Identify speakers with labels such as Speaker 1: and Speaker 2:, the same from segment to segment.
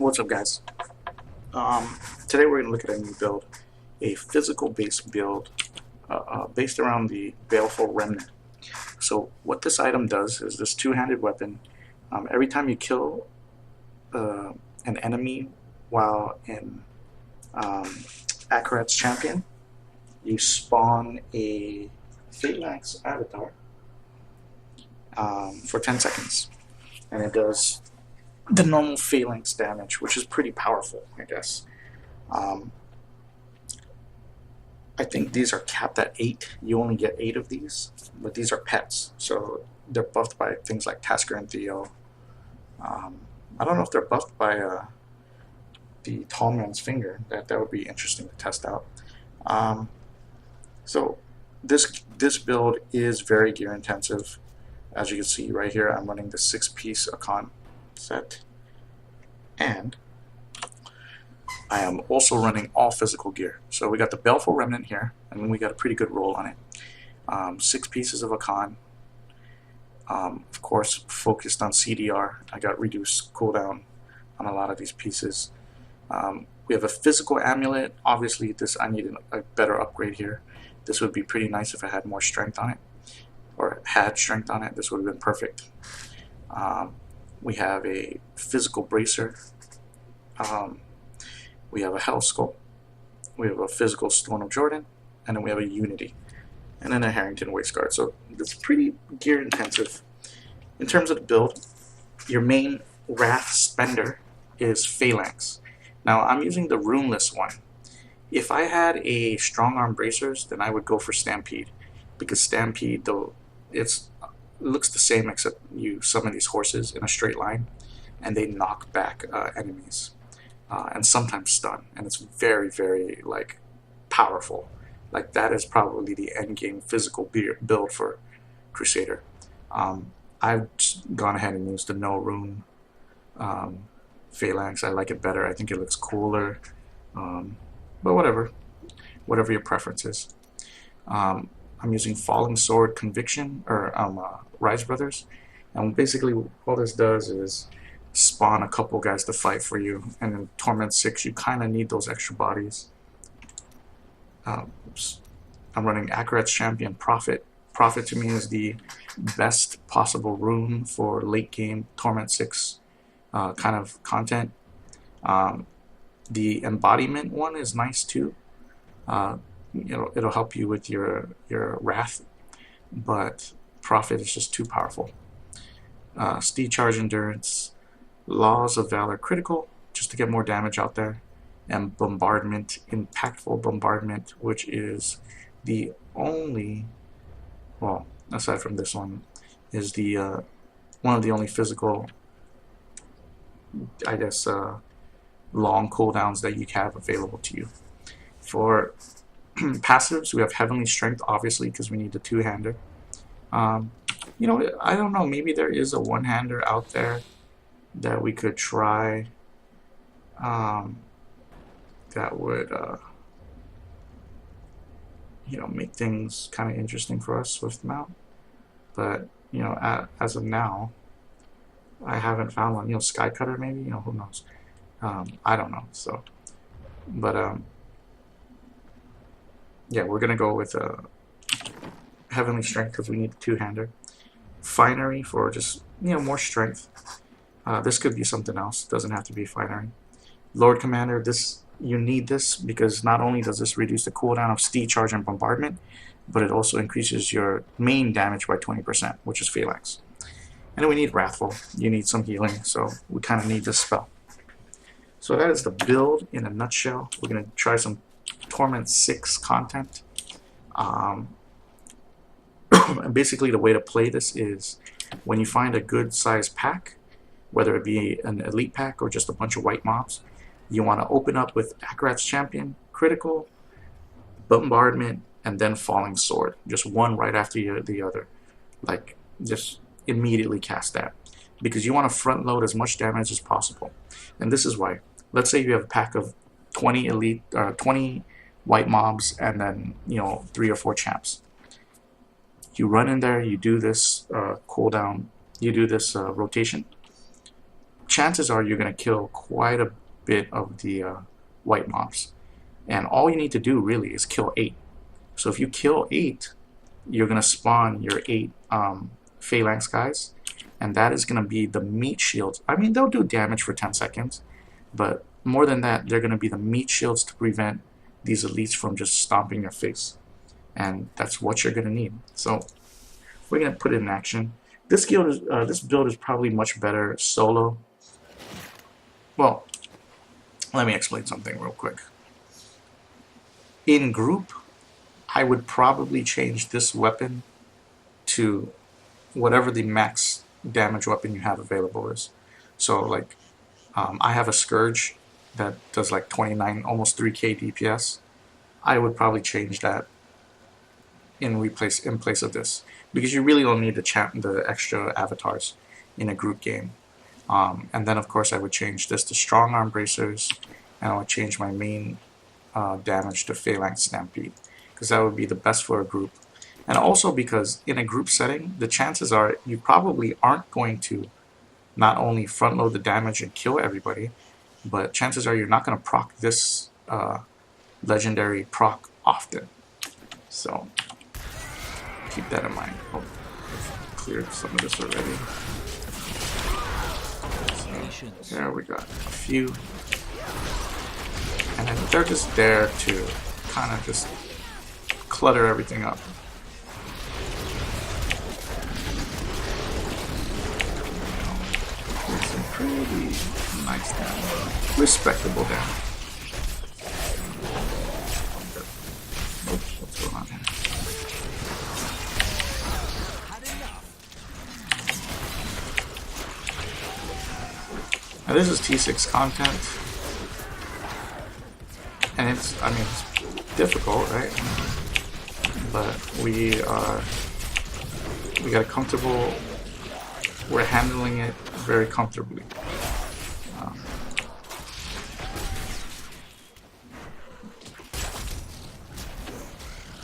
Speaker 1: What's up, guys? Today we're going to look at a new build, a physical-based build based around the Baleful Remnant. So what this item does is this two-handed weapon. Every time you kill an enemy while in Akarat's Champion, you spawn a Phalanx avatar for 10 seconds, and it does the normal phalanx damage, which is pretty powerful, I guess. I think these are capped at 8. You only get 8 of these, but these are pets, so they're buffed by things like Tasker and Theo. I don't know if they're buffed by the Tall Man's Finger. That would be interesting to test out. So this build is very gear intensive. As you can see right here, I'm running the 6-piece Akon set, and I am also running all physical gear. So we got the Baleful Remnant here, and we got a pretty good roll on it. 6 pieces of Akon, of course focused on CDR. I got reduced cooldown on a lot of these pieces. We have a physical amulet. Obviously I need a better upgrade here. This would be pretty nice if I had more strength on it, or had strength on it. This would have been perfect. We have a physical bracer. We have a Hell Skull. We have a physical Stone of Jordan, and then we have a Unity, and then a Harrington Waistguard. So it's pretty gear intensive. In terms of the build, your main Wrath spender is Phalanx. Now I'm using the runeless one. If I had a strong arm bracers, then I would go for Stampede, because Stampede, though it looks the same, except you summon these horses in a straight line and they knock back enemies and sometimes stun, and it's very, very like powerful. Like that is probably the end game physical build for Crusader. I've gone ahead and used the no rune Phalanx. I like it better. I think it looks cooler, but whatever your preference is. I'm using Falling Sword Conviction, or Rise Brothers, and basically all this does is spawn a couple guys to fight for you, and in Torment 6 you kind of need those extra bodies. I'm running Akarat's Champion Prophet. Prophet to me is the best possible rune for late game Torment 6 kind of content. The Embodiment one is nice too. It'll help you with your Wrath, but Prophet is just too powerful. Steed Charge Endurance, Laws of Valor Critical, just to get more damage out there, and Bombardment, Impactful Bombardment, which is the only, well, aside from this one, is the one of the only physical, I guess, long cooldowns that you have available to you. For passives, we have Heavenly Strength, obviously, because we need the two-hander. I don't know, maybe there is a one-hander out there that we could try that would make things kind of interesting for us with mount. But as of now, I haven't found one. Sky Cutter maybe, who knows. I don't know. So but yeah, we're gonna go with Heavenly Strength because we need a two-hander. Finery for just more strength. This could be something else. It doesn't have to be Finery. Lord Commander, you need this because not only does this reduce the cooldown of Steed Charge and Bombardment, but it also increases your main damage by 20%, which is Phalanx. And then we need Wrathful. You need some healing, so we kind of need this spell. So that is the build in a nutshell. We're gonna try some Torment 6 content. And basically the way to play this is when you find a good sized pack, whether it be an elite pack or just a bunch of white mobs, you want to open up with Akarat's Champion, Critical, Bombardment, and then Falling Sword. Just one right after the other. Like, just immediately cast that. Because you want to front load as much damage as possible. And this is why. Let's say you have a pack of 20 elite, 20 white mobs, and then 3 or 4 champs. You run in there, you do this cooldown, you do this rotation. chances are you're going to kill quite a bit of the white mobs. And all you need to do really is kill 8. So if you kill 8, you're going to spawn your 8 phalanx guys, and that is going to be the meat shields. I mean, they'll do damage for 10 seconds, but more than that, they're going to be the meat shields to prevent these elites from just stomping your face. And that's what you're going to need. So we're going to put it in action. This build is probably much better solo. Well, let me explain something real quick. In group, I would probably change this weapon to whatever the max damage weapon you have available is. So like, I have a Scourge that does like 29, almost 3k DPS. I would probably change that in place of this, because you really don't need the extra avatars in a group game. And then of course I would change this to Strong Arm Bracers, and I would change my main damage to Phalanx Stampede, because that would be the best for a group. And also because in a group setting, the chances are you probably aren't going to not only front load the damage and kill everybody, but chances are you're not going to proc this legendary proc often. So keep that in mind. Oh, I've cleared some of this already. So, there we got a few. And then they're just there to kind of just clutter everything up. There's some pretty nice damage. Respectable damage. Oops, what's going on here? Now this is T6 content, and it's difficult, right? But we got comfortable. We're handling it very comfortably.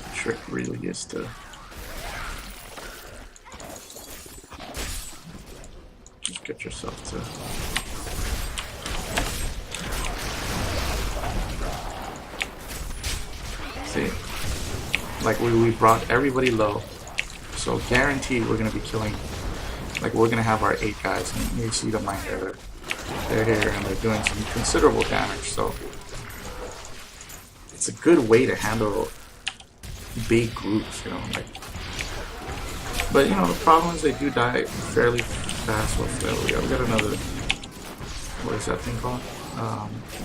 Speaker 1: The trick really is to just get yourself to see, like we brought everybody low, so guaranteed we're gonna be killing. Like we're gonna have our 8 guys, and you see them right there. They're here and they're doing some considerable damage. So it's a good way to handle big groups, you know. Like, but you know the problem is they do die fairly fast. What's that? We got another. What is that thing called?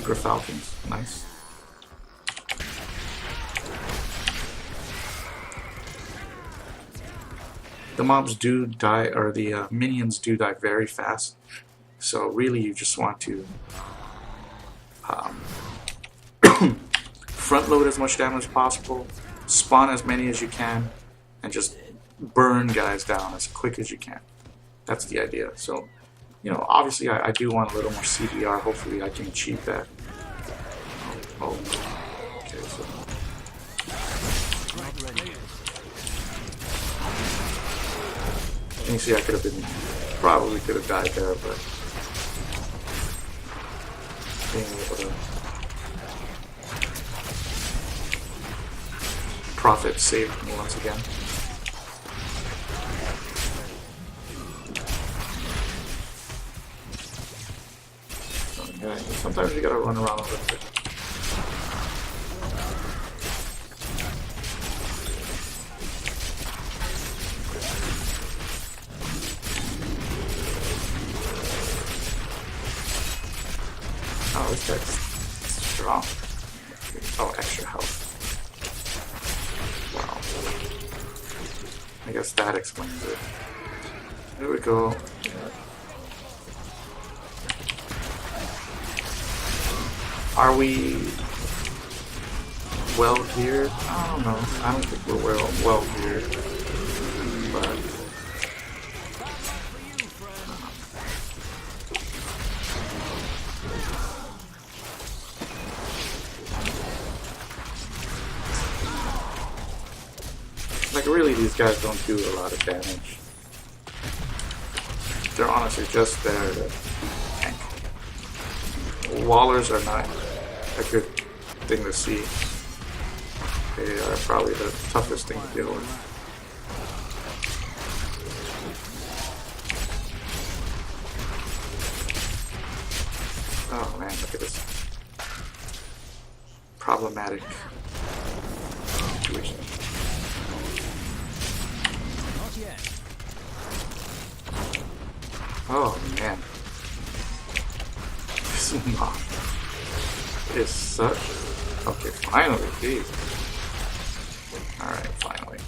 Speaker 1: Griffalcons. Nice. The mobs do die, or the minions do die very fast. So really, you just want to front load as much damage as possible, spawn as many as you can, and just burn guys down as quick as you can. That's the idea. So, you know, obviously I do want a little more CDR. Hopefully I can achieve that. Oh, okay, so. You see, I could have been, probably could have died there, but being able to Prophet saved me once again. So, yeah, sometimes you gotta run around a little bit. Oh, this guy's strong. Oh, extra health. Wow. I guess that explains it. There we go. Are we well geared? I don't know. I don't think we're well geared. But like really, these guys don't do a lot of damage. They're honestly just there to tank. Wallers are not a good thing to see. They are probably the toughest thing to deal with. Oh man, look at this problematic situation. Oh man, this mob is such. Okay, finally, jeez. Alright, finally.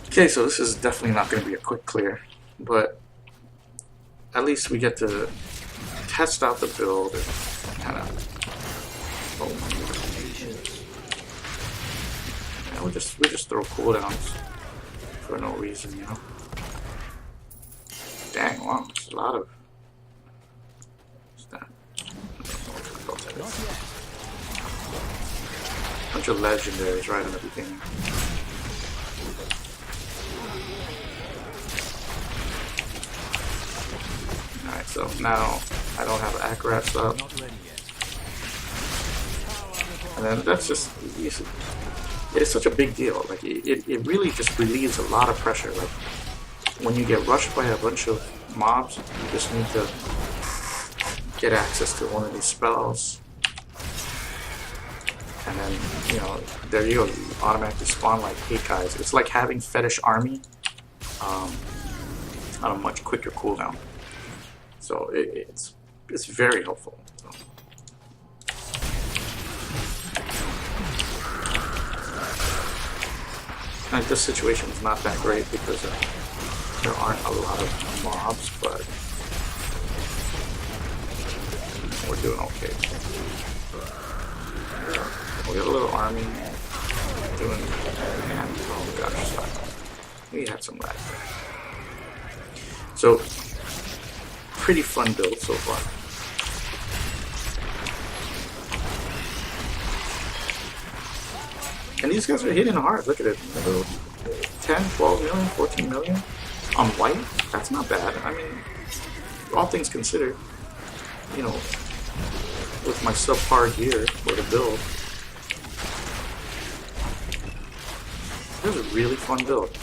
Speaker 1: Okay, so this is definitely not going to be a quick clear, but at least we get to test out the build and kind of. Oh my god. Yeah, we just throw cooldowns for no reason, you know. Dang, wow, that's a lot of. What's that? Bunch of legendaries right in the beginning. Alright, so now I don't have Acrats up. And then that's just, it's such a big deal. Like, it really just relieves a lot of pressure. Like, when you get rushed by a bunch of mobs, you just need to get access to one of these spells. And then, you know, there you go, you automatically spawn like 8 guys. It's like having Fetish Army on a much quicker cooldown. So it's very helpful. So. And this situation is not that great because there aren't a lot of mobs, but we're doing okay. We got a little army doing, and oh gosh, sorry. We had some lag there. So, pretty fun build so far. And these guys are hitting hard, look at it. 10, 12 million, 14 million on white, that's not bad. I mean, all things considered, you know, with my subpar gear for the build, it was a really fun build.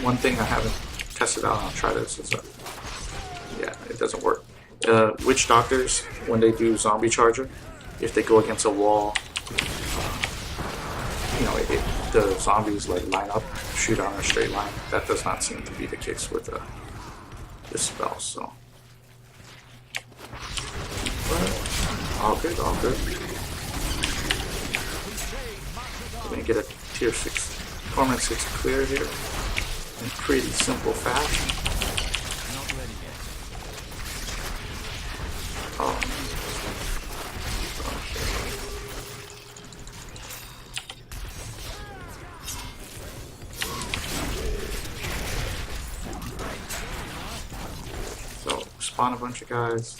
Speaker 1: One thing I haven't tested out, and I'll try this, is yeah, it doesn't work. Witch Doctors, when they do Zombie Charger, if they go against a wall, you know, the zombies like line up, shoot on a straight line. That does not seem to be the case with this spell, so. But, all good, all good. We're gonna get a tier 6, Torment 6 clear here in pretty simple fashion. Oh. So, spawn a bunch of guys.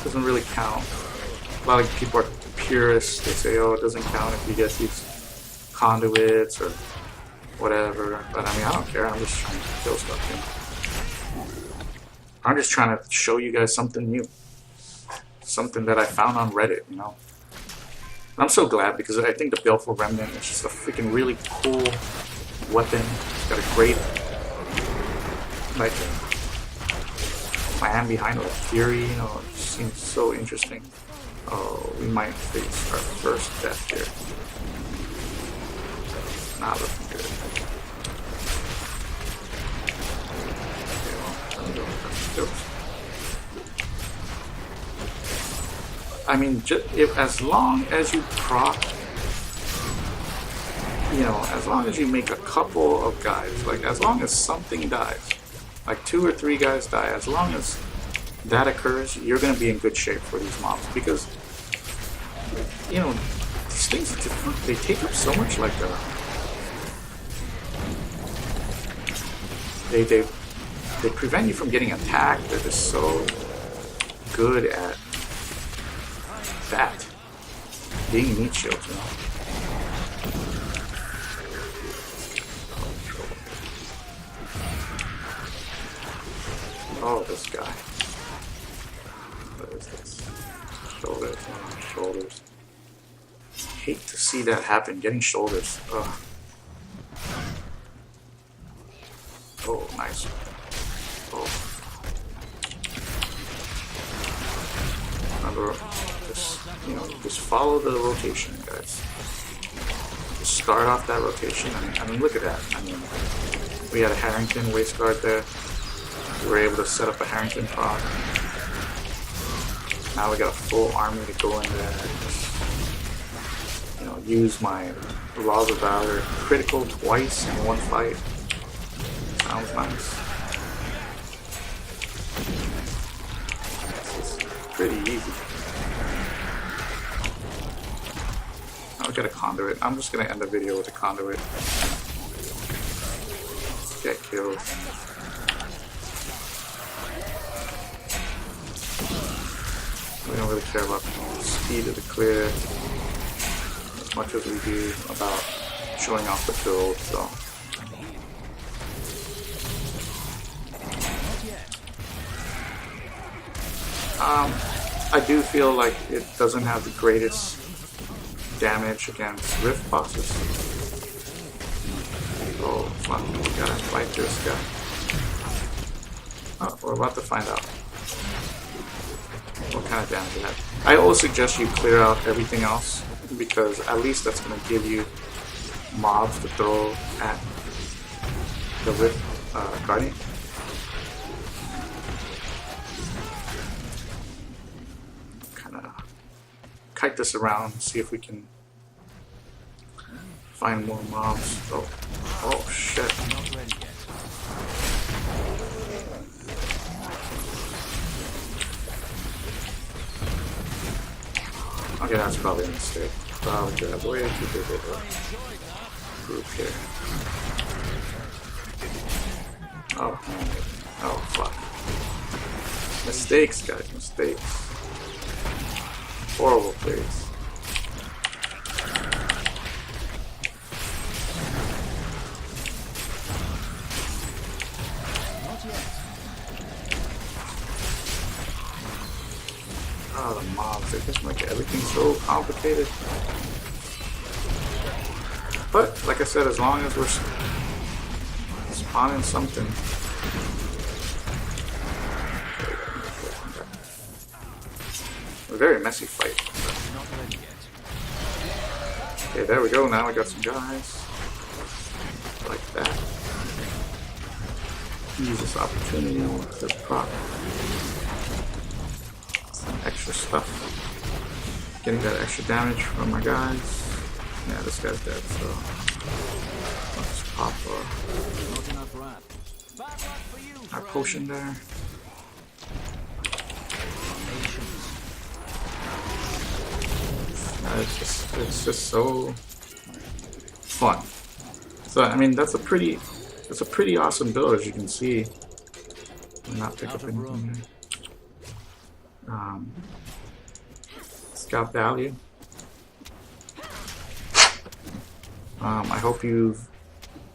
Speaker 1: Doesn't really count. A lot of people are purists. They say, oh, it doesn't count if you get these conduits or whatever. But I mean, I don't care. I'm just trying to kill stuff, you know? I'm just trying to show you guys something new. Something that I found on Reddit, you know? And I'm so glad because I think the Baleful Remnant is just a freaking really cool weapon. It's got a great, like, plan behind it, like theory, you know, it seems so interesting. Oh, we might face our first death here. Not looking good. Okay, well, I mean, as long as you proc, you know, as long as you make a couple of guys, like as long as something dies, like 2 or 3 guys die, as long as that occurs, you're going to be in good shape for these mobs because, you know, these things, they take up so much, like, they prevent you from getting attacked. They're just so good at that. Being meat shields, you know. Oh, this guy. What is this? Shoulders, shoulders. Hate to see that happen. Getting shoulders. Ugh. Oh, nice. Oh. Remember, just follow the rotation, guys. Just start off that rotation. I mean, look at that. I mean, we had a Harrington waist guard there. We were able to set up a Harrington proc. Now we got a full army to go in there. And, use my Laws of Valor critical twice in one fight. Sounds nice. It's pretty easy. Now we got a conduit. I'm just gonna end the video with a conduit. Get killed. We don't really care about the speed of the clear as much as we do about showing off the build, so. I do feel like it doesn't have the greatest damage against Rift bosses. Oh, fuck, we gotta fight this guy. Oh, we're about to find out what kind of damage it has. I always suggest you clear out everything else, because at least that's going to give you mobs to throw at the Rift Guardian. Kind of kite this around, see if we can find more mobs. Oh shit. Okay, that's probably a mistake. Probably could have way too big of a group here. Oh, man. Oh, fuck. Mistakes, guys, mistakes. Horrible plays. Oh, the mobs, they just make everything so complicated. But, like I said, as long as we're spawning something. A very messy fight. Okay, there we go, now we got some guys. Like that. Use this opportunity to prop. Extra stuff. Getting that extra damage from my guys. Yeah, this guy's dead, so I'll just pop our potion there. It's just so fun. So I mean, that's a pretty awesome build, as you can see. I'm not picking up anything here. It's got value. I hope you've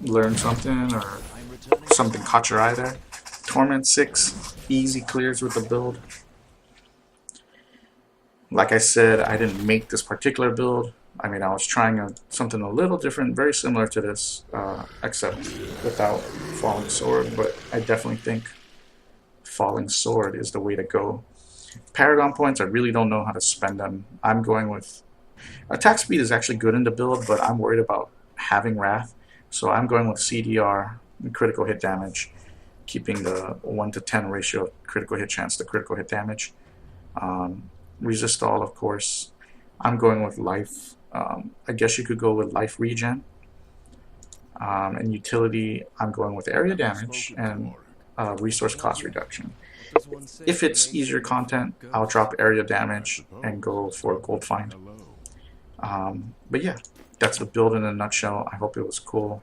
Speaker 1: learned something or something caught your eye there. Torment 6, easy clears with the build. Like I said, I didn't make this particular build. I mean, I was trying something a little different, very similar to this, except without Falling Sword, but I definitely think Falling Sword is the way to go. Paragon points, I really don't know how to spend them. I'm going with... Attack speed is actually good in the build, but I'm worried about having Wrath. So I'm going with CDR and critical hit damage, keeping the 1 to 10 ratio of critical hit chance to critical hit damage. Resist all, of course. I'm going with life. I guess you could go with life regen. And utility, I'm going with area damage and resource cost reduction. If it's easier content, I'll drop area damage and go for gold find. But yeah, that's the build in a nutshell. I hope it was cool.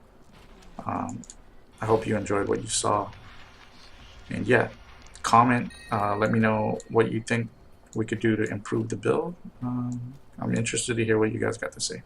Speaker 1: I hope you enjoyed what you saw. And yeah, comment, let me know what you think we could do to improve the build. I'm interested to hear what you guys got to say.